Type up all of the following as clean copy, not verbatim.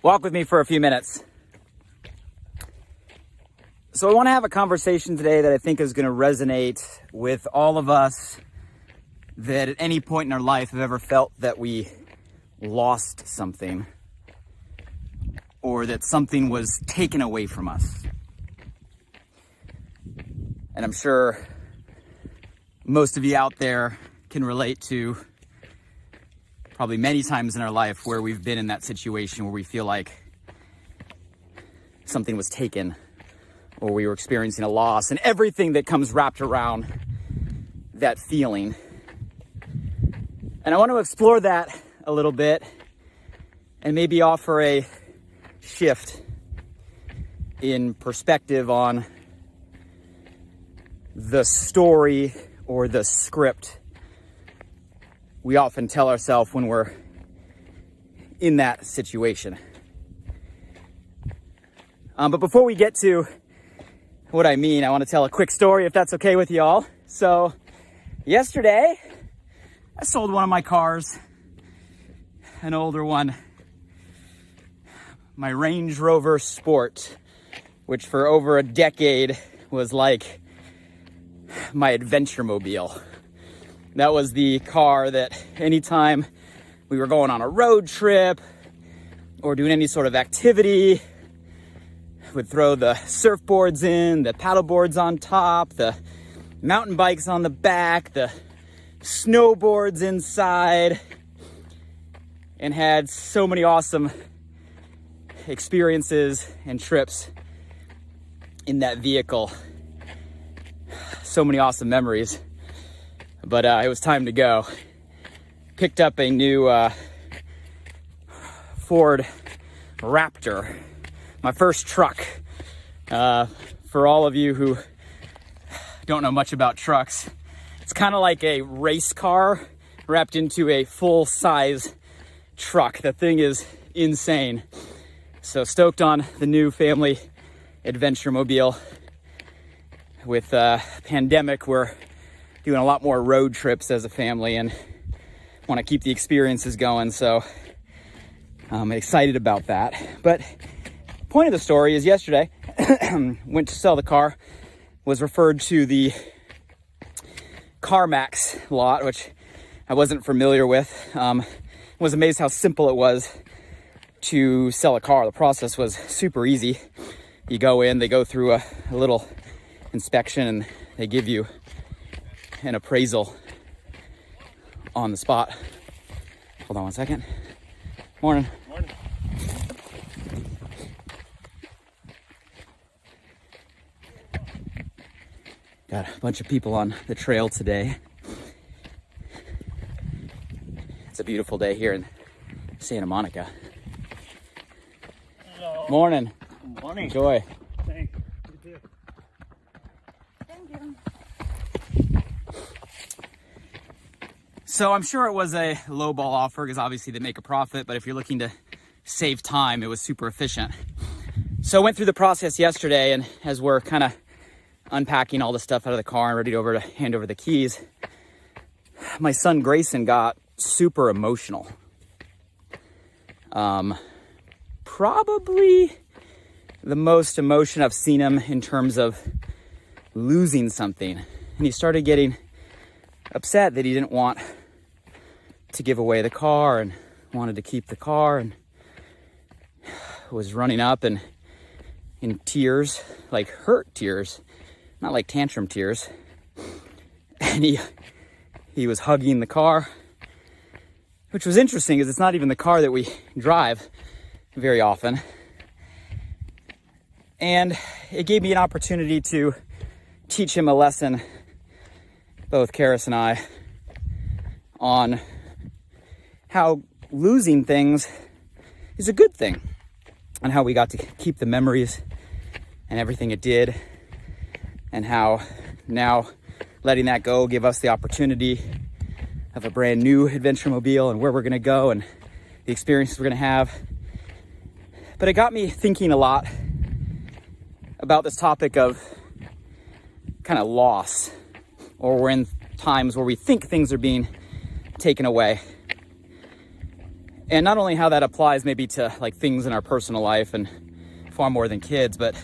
Walk with me for a few minutes. So I want to have a conversation today that I think is going to resonate with all of us that at any point in our life have ever felt that we lost something or that something was taken away from us. And I'm sure most of you out there can relate to probably many times in our life where we've been in that situation where we feel like something was taken or we were experiencing a loss and everything that comes wrapped around that feeling. And I want to explore that a little bit and maybe offer a shift in perspective on the story or the script we often tell ourselves when we're in that situation. But before we get to what I mean, I want to tell a quick story if that's okay with y'all. So yesterday, I sold one of my cars, an older one, my Range Rover Sport, which for over a decade was like my adventure mobile. That was the car that anytime we were going on a road trip or doing any sort of activity, would throw the surfboards in, the paddle boards on top, the mountain bikes on the back, the snowboards inside, and had so many awesome experiences and trips in that vehicle. So many awesome memories. But it was time to go. Picked up a new Ford Raptor, my first truck. For all of you who don't know much about trucks, it's kind of like a race car wrapped into a full-size truck. The thing is insane. So stoked on the new family adventure mobile. With pandemic, we're doing a lot more road trips as a family and want to keep the experiences going. So I'm excited about that. But point of the story is yesterday, went to sell the car, was referred to the CarMax lot, which I wasn't familiar with. Was amazed how simple it was to sell a car. The process was super easy. You go in, they go through a little inspection and they give you an appraisal on the spot. Hold on one second. Morning. Morning. Got a bunch of people on the trail today. It's a beautiful day here in Santa Monica. Hello. Morning. Morning. Enjoy. Thanks. You too. Thank you. So I'm sure it was a low ball offer because obviously they make a profit, but if you're looking to save time, it was super efficient. So I went through the process yesterday, and as we're kind of unpacking all the stuff out of the car and ready to hand over the keys, my son Grayson got super emotional. Probably the most emotion I've seen him in terms of losing something. And he started getting upset that he didn't want to give away the car and wanted to keep the car, and was running up and in tears, like hurt tears, not like tantrum tears. And he was hugging the car, which was interesting because it's not even the car that we drive very often. And it gave me an opportunity to teach him a lesson, both Karis and I, on how losing things is a good thing and how we got to keep the memories and everything it did, and how now letting that go give us the opportunity of a brand new adventure mobile and where we're going to go and the experiences we're going to have. But it got me thinking a lot about this topic of kind of loss, or we're in times where we think things are being taken away. And not only how that applies maybe to like things in our personal life and far more than kids, but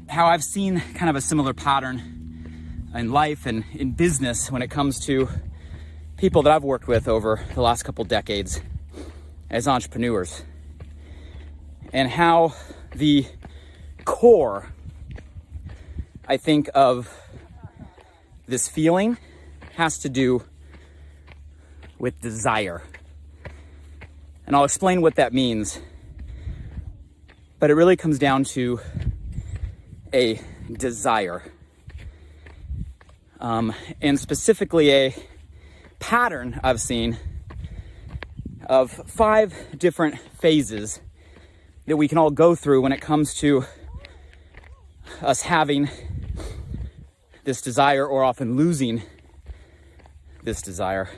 how I've seen kind of a similar pattern in life and in business when it comes to people that I've worked with over the last couple decades as entrepreneurs, and how the core, I think, of this feeling has to do with desire. And I'll explain what that means. But it really comes down to a desire. And specifically a pattern I've seen of 5 different phases that we can all go through when it comes to us having this desire, or often losing this desire.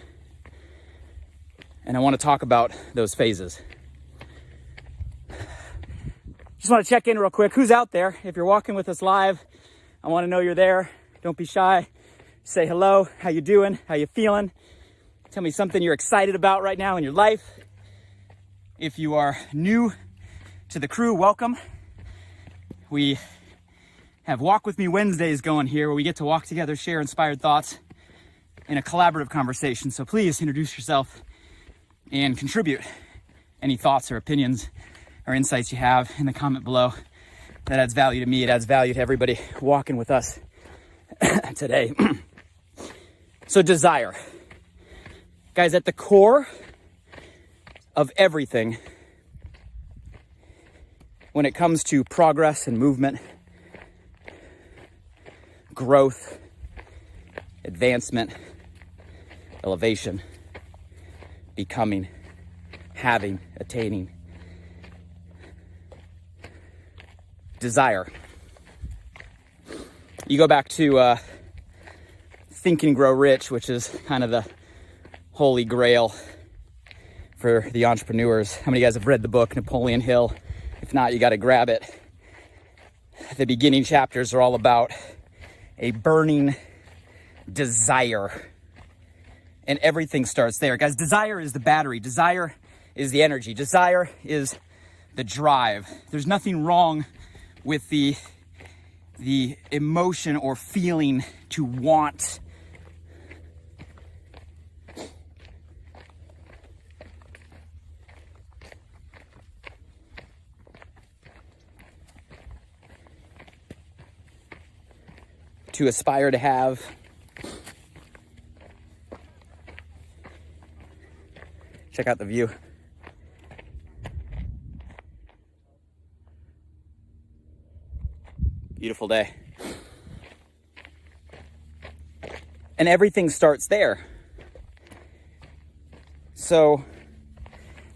And I want to talk about those phases. Just want to check in real quick. Who's out there? If you're walking with us live, I want to know you're there. Don't be shy. Say hello. How you doing? How you feeling? Tell me something you're excited about right now in your life. If you are new to the crew, welcome. We have Walk With Me Wednesdays going here, where we get to walk together, share inspired thoughts in a collaborative conversation. So please introduce yourself and contribute any thoughts or opinions or insights you have in the comment below. That adds value to me. It adds value to everybody walking with us today. So desire. Guys, at the core of everything when it comes to progress and movement, growth, advancement, elevation, becoming, having, attaining, desire. You go back to Think and Grow Rich, which is kind of the holy grail for the entrepreneurs. How many of you guys have read the book, Napoleon Hill? If not, you got to grab it. The beginning chapters are all about a burning desire. And everything starts there. Guys, desire is the battery. Desire is the energy. Desire is the drive. There's nothing wrong with the emotion or feeling to want. To aspire to have. Check out the view. Beautiful day. And everything starts there. So, I'm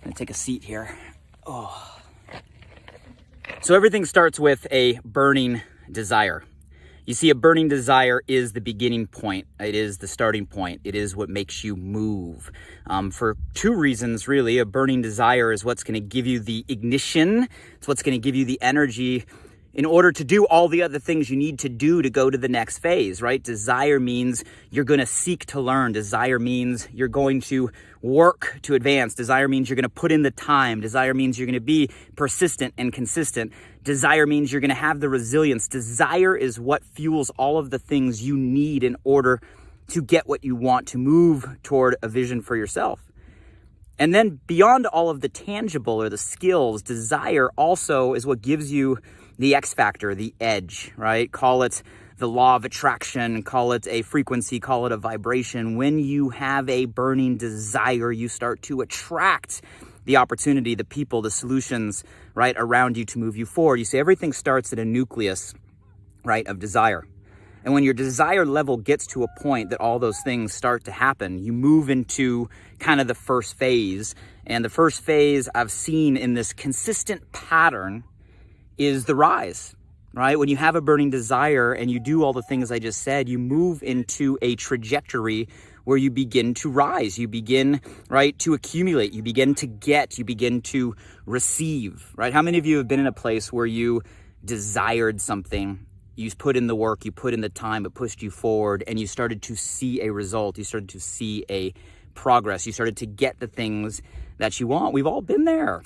gonna take a seat here. Oh. So everything starts with a burning desire. You see, a burning desire is the beginning point. It is the starting point. It is what makes you move. For 2 reasons, really. A burning desire is what's going to give you the ignition. It's what's going to give you the energy in order to do all the other things you need to do to go to the next phase, right? Desire means you're going to seek to learn. Desire means you're going to work to advance. Desire means you're going to put in the time. Desire means you're going to be persistent and consistent. Desire means you're going to have the resilience. Desire is what fuels all of the things you need in order to get what you want, to move toward a vision for yourself. And then beyond all of the tangible or the skills, desire also is what gives you the X factor, the edge, right? Call it the law of attraction, call it a frequency, call it a vibration. When you have a burning desire, you start to attract the opportunity, the people, the solutions, right, around you to move you forward. You see, everything starts at a nucleus, right, of desire. And when your desire level gets to a point that all those things start to happen, you move into kind of the first phase. And the first phase I've seen in this consistent pattern is the rise, right? When you have a burning desire and you do all the things I just said, you move into a trajectory where you begin to rise. You begin, right, to accumulate. You begin to get. You begin to receive, right? How many of you have been in a place where you desired something? You put in the work, you put in the time, it pushed you forward, and you started to see a result. You started to see a progress. You started to get the things that you want. We've all been there.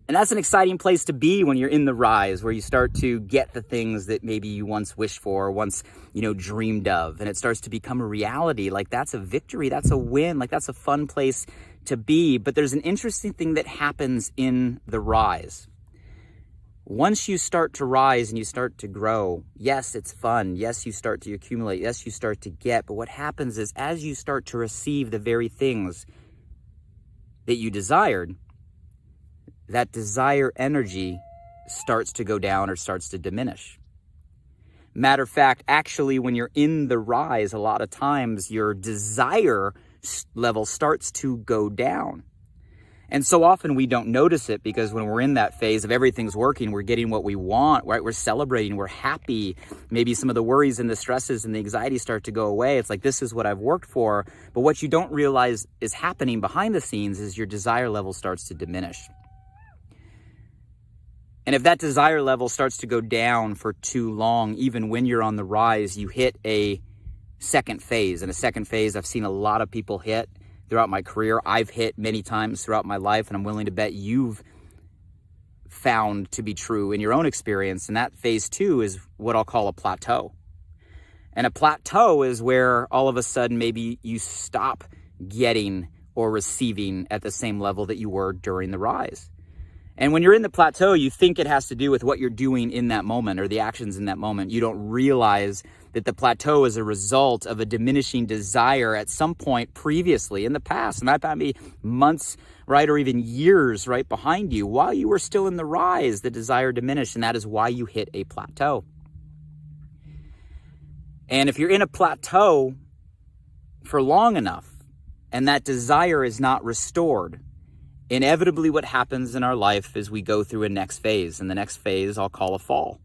And that's an exciting place to be when you're in the rise, where you start to get the things that maybe you once wished for, once, dreamed of, and it starts to become a reality. Like, that's a victory, that's a win, like that's a fun place to be. But there's an interesting thing that happens in the rise. Once you start to rise and you start to grow, yes, it's fun. Yes, you start to accumulate. Yes, you start to get. But what happens is, as you start to receive the very things that you desired, that desire energy starts to go down or starts to diminish. Matter of fact, actually, when you're in the rise, a lot of times your desire level starts to go down. And so often we don't notice it, because when we're in that phase of everything's working, we're getting what we want, right? We're celebrating, we're happy. Maybe some of the worries and the stresses and the anxiety start to go away. It's like, this is what I've worked for. But what you don't realize is happening behind the scenes is your desire level starts to diminish. And if that desire level starts to go down for too long, even when you're on the rise, you hit a second phase. And a second phase I've seen a lot of people hit throughout my career. I've hit many times throughout my life, and I'm willing to bet you've found to be true in your own experience. And that phase 2 is what I'll call a plateau. And a plateau is where all of a sudden maybe you stop getting or receiving at the same level that you were during the rise. And when you're in the plateau, you think it has to do with what you're doing in that moment or the actions in that moment. You don't realize that the plateau is a result of a diminishing desire at some point previously in the past. And that might be months, right, or even years right behind you. While you were still in the rise, the desire diminished, and that is why you hit a plateau. And if you're in a plateau for long enough and that desire is not restored, inevitably what happens in our life is we go through a next phase, and the next phase I'll call a fall.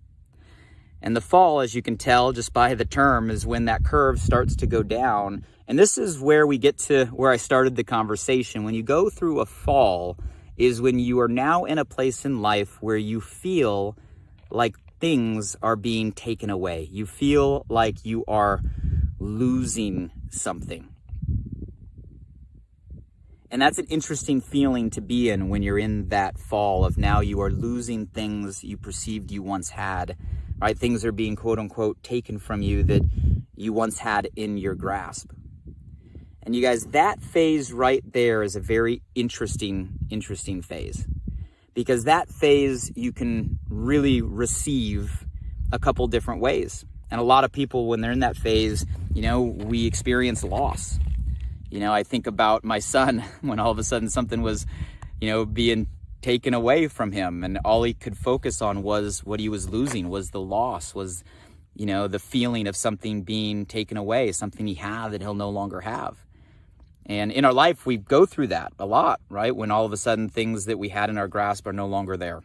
And the fall, as you can tell just by the term, is when that curve starts to go down. And this is where we get to where I started the conversation. When you go through a fall is when you are now in a place in life where you feel like things are being taken away. You feel like you are losing something. And that's an interesting feeling to be in when you're in that fall of now you are losing things you perceived you once had, right? Things are being quote unquote taken from you that you once had in your grasp. And you guys, that phase right there is a very interesting phase, because that phase you can really receive a couple different ways. And a lot of people, when they're in that phase, we experience loss. I think about my son when all of a sudden something was, being taken away from him, and all he could focus on was what he was losing, was the loss, was, the feeling of something being taken away, something he had that he'll no longer have. And in our life, we go through that a lot, right? When all of a sudden things that we had in our grasp are no longer there.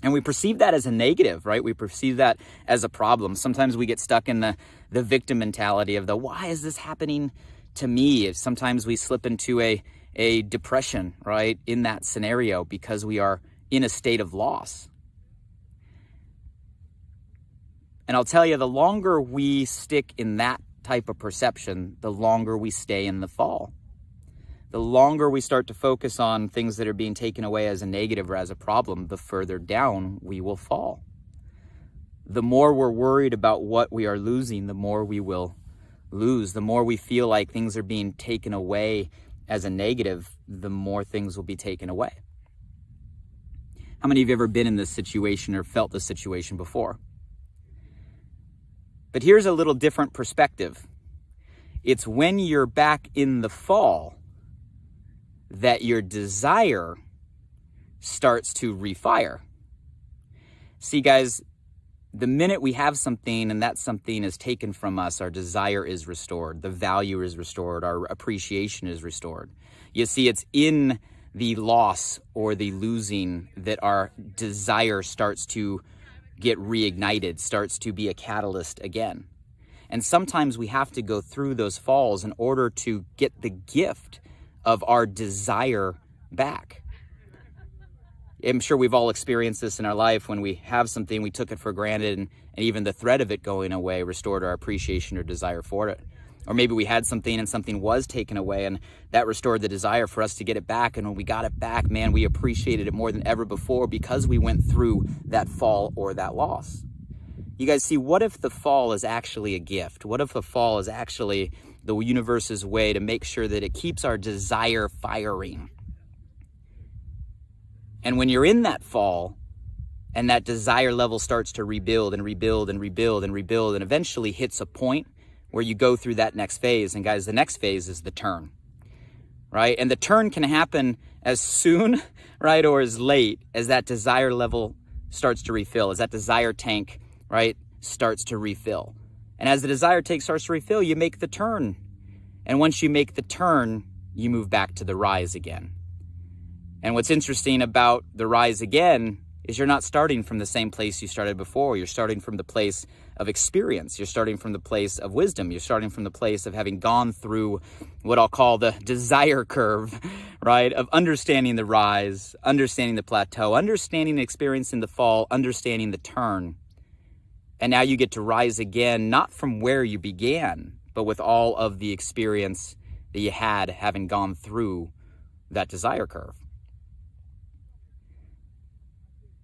And we perceive that as a negative, right? We perceive that as a problem. Sometimes we get stuck in the victim mentality of why is this happening to me? Sometimes we slip into a depression, right, in that scenario because we are in a state of loss. And I'll tell you, the longer we stick in that type of perception, the longer we stay in the fall. The longer we start to focus on things that are being taken away as a negative or as a problem, the further down we will fall. The more we're worried about what we are losing, the more we will lose. The more we feel like things are being taken away as a negative, the more things will be taken away. How many of you have ever been in this situation or felt this situation before? But here's a little different perspective. It's when you're back in the fall that your desire starts to refire. See, guys, the minute we have something and that something is taken from us, our desire is restored, the value is restored, our appreciation is restored. You see, it's in the loss or the losing that our desire starts to get reignited, starts to be a catalyst again. And sometimes we have to go through those falls in order to get the gift of our desire back. I'm sure we've all experienced this in our life when we have something, we took it for granted, and even the threat of it going away restored our appreciation or desire for it. Or maybe we had something and something was taken away, and that restored the desire for us to get it back. And when we got it back, man, we appreciated it more than ever before because we went through that fall or that loss. You guys see, what if the fall is actually a gift? What if the fall is actually the universe's way to make sure that it keeps our desire firing? And when you're in that fall and that desire level starts to rebuild and rebuild and rebuild and rebuild and eventually hits a point where you go through that next phase. And guys, the next phase is the turn, right? And the turn can happen as soon, right, or as late as that desire level starts to refill, as that desire tank, right, starts to refill. And as the desire tank starts to refill, you make the turn. And once you make the turn, you move back to the rise again. And what's interesting about the rise again is you're not starting from the same place you started before. You're starting from the place of experience. You're starting from the place of wisdom. You're starting from the place of having gone through what I'll call the desire curve, right? Of understanding the rise, understanding the plateau, understanding the experience in the fall, understanding the turn. And now you get to rise again, not from where you began, but with all of the experience that you had having gone through that desire curve.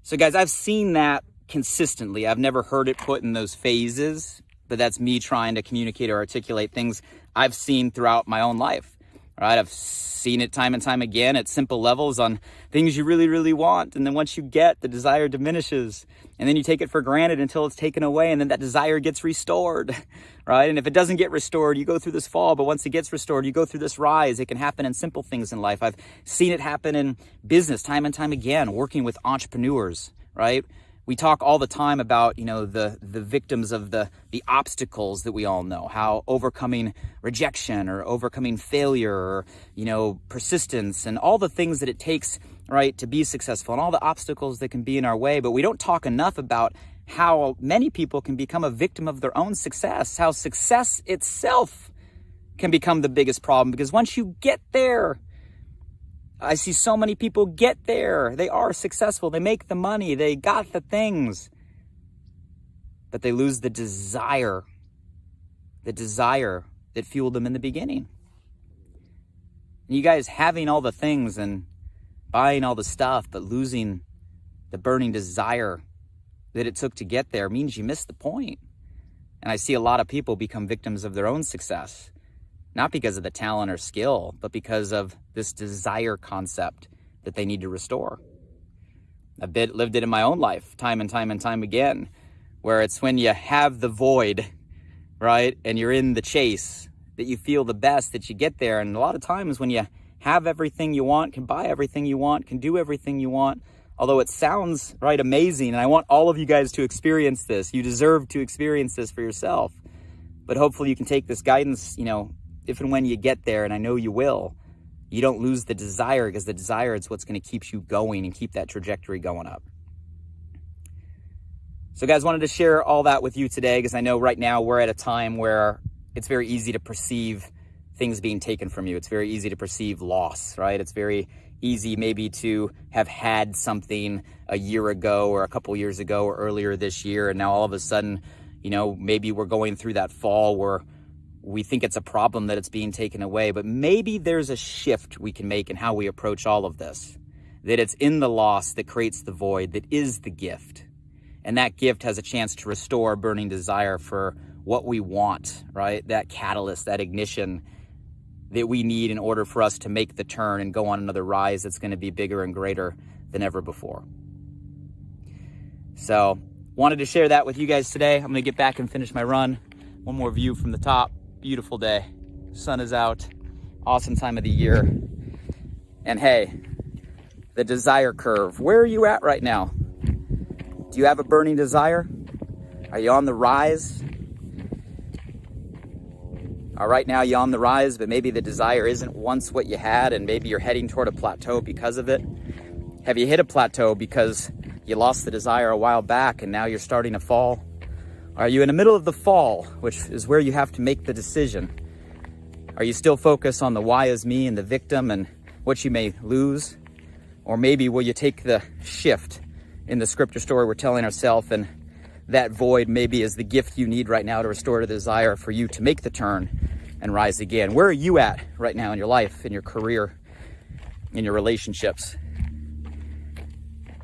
So guys, I've seen that consistently. I've never heard it put in those phases, but that's me trying to communicate or articulate things I've seen throughout my own life, right? I've seen it time and time again at simple levels on things you really, really want. And then once you get, the desire diminishes, and then you take it for granted until it's taken away, and then that desire gets restored, right? And if it doesn't get restored, you go through this fall, but once it gets restored, you go through this rise. It can happen in simple things in life. I've seen it happen in business time and time again, working with entrepreneurs, right? We talk all the time about, the victims of the obstacles that we all know, how overcoming rejection or overcoming failure or, persistence and all the things that it takes, right, to be successful and all the obstacles that can be in our way. But we don't talk enough about how many people can become a victim of their own success, how success itself can become the biggest problem. Because once you get there, I see so many people get there. They are successful. They make the money. They got the things. But they lose the desire that fueled them in the beginning. And you guys having all the things and buying all the stuff, but losing the burning desire that it took to get there means you missed the point. And I see a lot of people become victims of their own success. Not because of the talent or skill, but because of this desire concept that they need to restore. I've lived it in my own life time and time and time again, where it's when you have the void, right, and you're in the chase, that you feel the best, that you get there. And a lot of times when you have everything you want, can buy everything you want, can do everything you want, although it sounds, right, amazing, and I want all of you guys to experience this. You deserve to experience this for yourself. But hopefully you can take this guidance, if and when you get there, and I know you will, you don't lose the desire, because the desire is what's going to keep you going and keep that trajectory going up. So guys, wanted to share all that with you today, because I know right now we're at a time where it's very easy to perceive things being taken from you. It's very easy to perceive loss, right? It's very easy maybe to have had something a year ago or a couple years ago or earlier this year, and now all of a sudden, maybe we're going through that fall where we think it's a problem that it's being taken away, but maybe there's a shift we can make in how we approach all of this, that it's in the loss that creates the void, that is the gift. And that gift has a chance to restore burning desire for what we want, right? That catalyst, that ignition that we need in order for us to make the turn and go on another rise that's going to be bigger and greater than ever before. So wanted to share that with you guys today. I'm going to get back and finish my run. One more view from the top. Beautiful day. Sun is out. Awesome time of the year. And hey, the desire curve. Where are you at right now? Do you have a burning desire? Are you on the rise? Right now you're on the rise, but maybe the desire isn't once what you had, and maybe you're heading toward a plateau because of it. Have you hit a plateau because you lost the desire a while back and now you're starting to fall? Are you in the middle of the fall, which is where you have to make the decision? Are you still focused on the why is me and the victim and what you may lose? Or maybe will you take the shift in the scripture story we're telling ourselves, and that void maybe is the gift you need right now to restore the desire for you to make the turn and rise again. Where are you at right now in your life, in your career, in your relationships?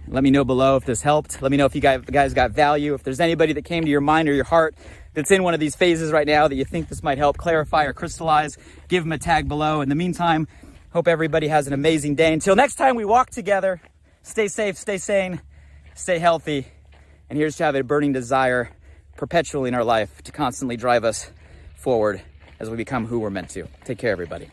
Let me know below if this helped. Let me know if you guys got value. If there's anybody that came to your mind or your heart that's in one of these phases right now that you think this might help clarify or crystallize, give them a tag below. In the meantime, hope everybody has an amazing day. Until next time we walk together, stay safe, stay sane, stay healthy. And here's to have a burning desire perpetually in our life to constantly drive us forward as we become who we're meant to. Take care, everybody.